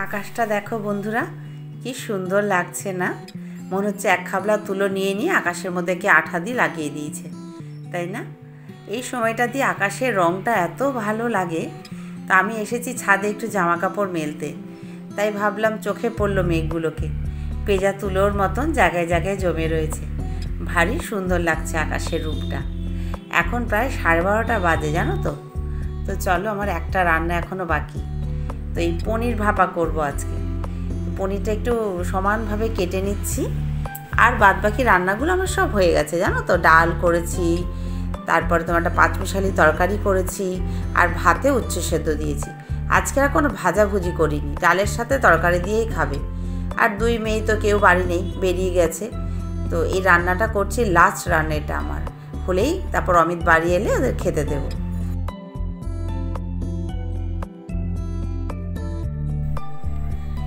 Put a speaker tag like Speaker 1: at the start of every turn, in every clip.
Speaker 1: আকাশটা দেখো বন্ধুরা, কি সুন্দর লাগছে না? মনে হচ্ছে এক খাবলা তুলো নিয়ে নিয়ে আকাশের মধ্যে কে আঠা দিয়ে লাগিয়ে দিয়েছে, তাই না? এই সময়টা দিয়ে আকাশের রঙটা এত ভালো লাগে। তা আমি এসেছি ছাদে একটু জামা কাপড় মেলতে, তাই ভাবলাম চোখে পড়লো মেঘগুলোকে, পেঁজা তুলোর মতন জায়গায় জায়গায় জমে রয়েছে। ভারী সুন্দর লাগছে আকাশের রূপটা। এখন প্রায় 12:30 বাজে, জানো তো? তো চলো, আমার একটা রান্না এখনও বাকি। তো এই পনির ভাপা করব আজকে। পনিরটা একটু সমানভাবে কেটে নিচ্ছি। আর বাদবাকি রান্নাগুলো আমার সব হয়ে গেছে, জানো তো? ডাল করেছি, তারপরে তোমার একটা পাঁচমিশালি তরকারি করেছি, আর ভাতে উচ্ছে সেদ্ধ দিয়েছি। আজকে আর কোনো ভাজাভুজি করিনি, ডালের সাথে তরকারি দিয়েই খাবে। আর দুই মেয়ে তো কেউ বাড়ি নেই, বেরিয়ে গেছে। তো এই রান্নাটা করছি, লাস্ট রান্না এটা আমার। হলেই তারপর অমিত বাড়ি এলে ওদের খেতে দেবো।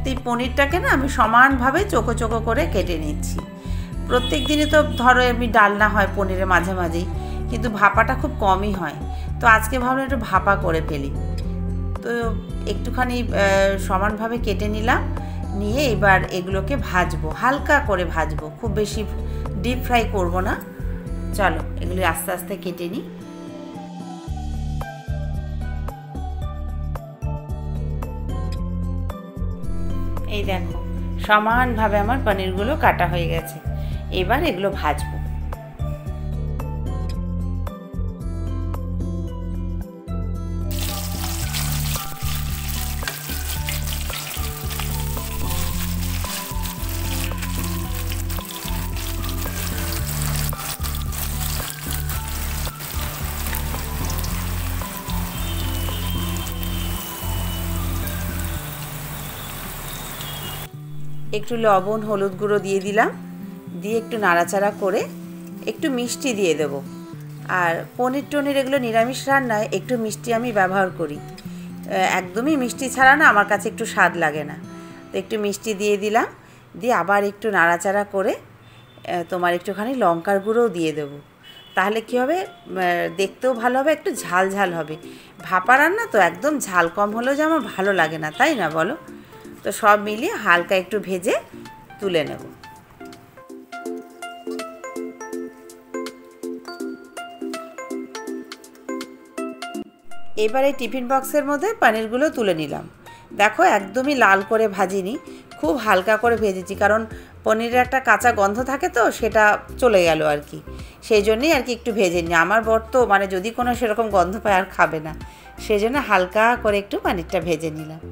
Speaker 1: এই পনিরটাকে না আমি সমানভাবে চোখো চোখো করে কেটে নিচ্ছি। প্রত্যেক দিনই তো ধরো এমনি ডালনা হয় পনিরের মাঝে মাঝেই, কিন্তু ভাপাটা খুব কমই হয়। তো আজকে ভাবলাম একটু ভাপা করে ফেলি। তো একটুখানি সমানভাবে কেটে নিলাম, নিয়ে এবার এগুলোকে ভাজবো, হালকা করে ভাজবো, খুব বেশি ডিপ ফ্রাই করবো না। চলো এগুলি আস্তে আস্তে কেটে নিই। এই দেখো, সমানভাবে আমার পনিরগুলো কাটা হয়ে গেছে। এবার এগুলো ভাজবো। একটু লবণ হলুদ গুঁড়ো দিয়ে দিলাম, দিয়ে একটু নাড়াচাড়া করে একটু মিষ্টি দিয়ে দেব। আর পনির টনির এগুলো নিরামিষ রান্নায় একটু মিষ্টি আমি ব্যবহার করি। একদমই মিষ্টি ছাড়া না আমার কাছে একটু স্বাদ লাগে না। তো একটু মিষ্টি দিয়ে দিলাম, দিয়ে আবার একটু নাড়াচাড়া করে তোমার একটুখানি লঙ্কার গুঁড়োও দিয়ে দেবো। তাহলে কী হবে, দেখতেও ভালো হবে, একটু ঝাল ঝাল হবে। ভাপা রান্না তো একদম ঝাল কম হলেও যে আমার ভালো লাগে না, তাই না বলো? তো সব মিলিয়ে হালকা একটু ভেজে তুলে নেব। এবার এই টিফিন বক্সের মধ্যে পনিরগুলো তুলে নিলাম। দেখো একদমই লাল করে ভাজিনি, খুব হালকা করে ভেজেছি, কারণ পনিরের একটা কাঁচা গন্ধ থাকে তো সেটা চলে গেল আর কি। সেই জন্যই আর কি একটু ভেজে নিই। আমার বর তো মানে যদি কোনো সেরকম গন্ধ পায় আর খাবে না, সেই জন্য হালকা করে একটু পনিরটা ভেজে নিলাম।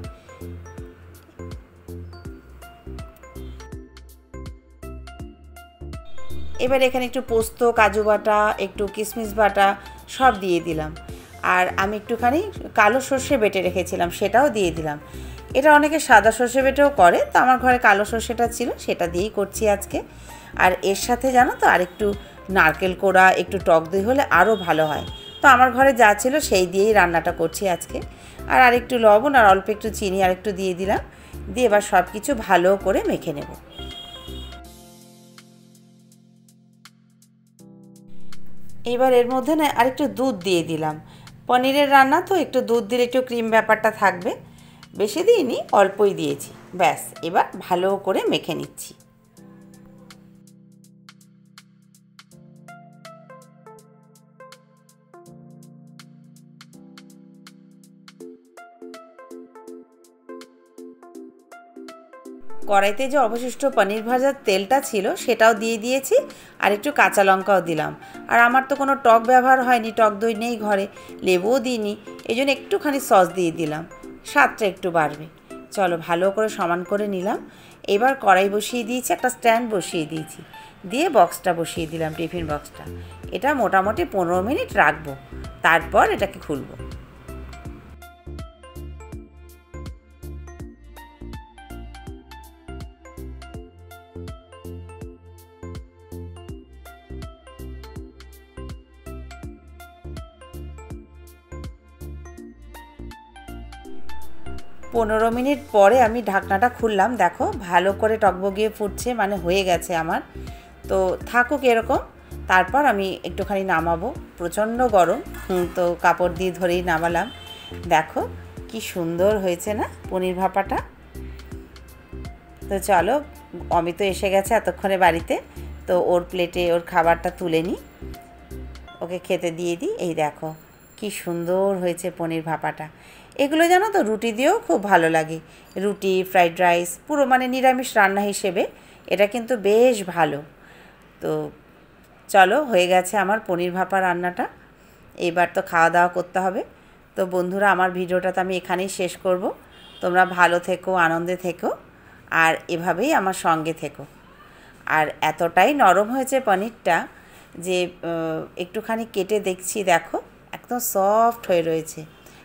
Speaker 1: এবার এখানে একটু পোস্ত, কাজু বাটা, একটু কিশমিশ বাটা সব দিয়ে দিলাম। আর আমি একটুখানি কালো সর্ষে বেটে রেখেছিলাম, সেটাও দিয়ে দিলাম। এটা অনেকে সাদা সর্ষে বেটেও করে, তো আমার ঘরে কালো সর্ষেটা ছিল, সেটা দিয়েই করছি আজকে। আর এর সাথে জানো তো আর একটু নারকেল কোড়া, একটু টক দই হলে আরও ভালো হয়। তো আমার ঘরে যা ছিল সেই দিয়েই রান্নাটা করছি আজকে। আর আরেকটু লবণ আর অল্প একটু চিনি আর একটু দিয়ে দিলাম, দিয়ে এবার সব কিছু ভালো করে মেখে নেব। এবার এর মধ্যে না আরেকটু দুধ দিয়ে দিলাম। পনিরের রান্না তো একটু দুধ দিলে একটু ক্রিম ব্যাপারটা থাকবে। বেশি দিইনি, অল্পই দিয়েছি। ব্যাস, এবার ভালো করে মেখে নিচ্ছি। কড়াইতে যে অবশিষ্ট পনির ভাজার তেলটা ছিল সেটাও দিয়ে দিয়েছি, আর একটু কাঁচা লঙ্কাও দিলাম। আর আমার তো কোনো টক ব্যবহার হয়নি, টক দই নেই ঘরে, লেবুও দিইনি, এই জন্য একটুখানি সস দিয়ে দিলাম, স্বাদটা একটু বাড়বে। চলো ভালো করে সমান করে নিলাম। এবার কড়াই বসিয়ে দিয়েছি, একটা স্ট্যান্ড বসিয়ে দিয়েছি, দিয়ে বক্সটা বসিয়ে দিলাম, টিফিন বক্সটা। এটা মোটামুটি 15 মিনিট রাখবো, তারপর এটাকে খুলবো। পনেরো মিনিট পরে আমি ঢাকনাটা খুললাম, দেখো ভালো করে টকবগিয়ে ফুটছে, মানে হয়ে গেছে আমার। তো থাকুক এরকম, তারপর আমি একটুখানি নামাবো। প্রচণ্ড গরম, তো কাপড় দিয়ে ধরেই নামালাম। দেখো কি সুন্দর হয়েছে না পনির ভাপাটা? তো চলো, অমিত এসে গেছে এতক্ষণে বাড়িতে, তো ওর প্লেটে ওর খাবারটা তুলে নিই, ওকে খেতে দিয়ে দিই। এই দেখো কি সুন্দর হয়েছে পনির ভাপাটা। এগুলো জানো তো রুটি দিয়েও খুব ভালো লাগে, রুটি, ফ্রাইড রাইস, পুরো মানে নিরামিষ রান্না হিসেবে এটা কিন্তু বেশ ভালো। তো চলো, হয়ে গেছে আমার পনির ভাপা রান্নাটা, এবার তো খাওয়া দাওয়া করতে হবে। তো বন্ধুরা, আমার ভিডিওটা তো আমি এখানেই শেষ করব। তোমরা ভালো থেকো, আনন্দে থেকো, আর এভাবেই আমার সঙ্গে থেকো। আর এতটাই নরম হয়েছে পনিরটা যে একটুখানি কেটে দেখছি, দেখো একদম সফট হয়ে রয়েছে।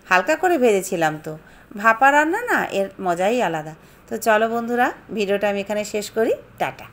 Speaker 1: হালকা করে ভেজেছিলাম তো, ভাপা রান্না না, এর মজাই আলাদা। তো চলো বন্ধুরা, ভিডিওটা আমি এখানে শেষ করি। টাটা।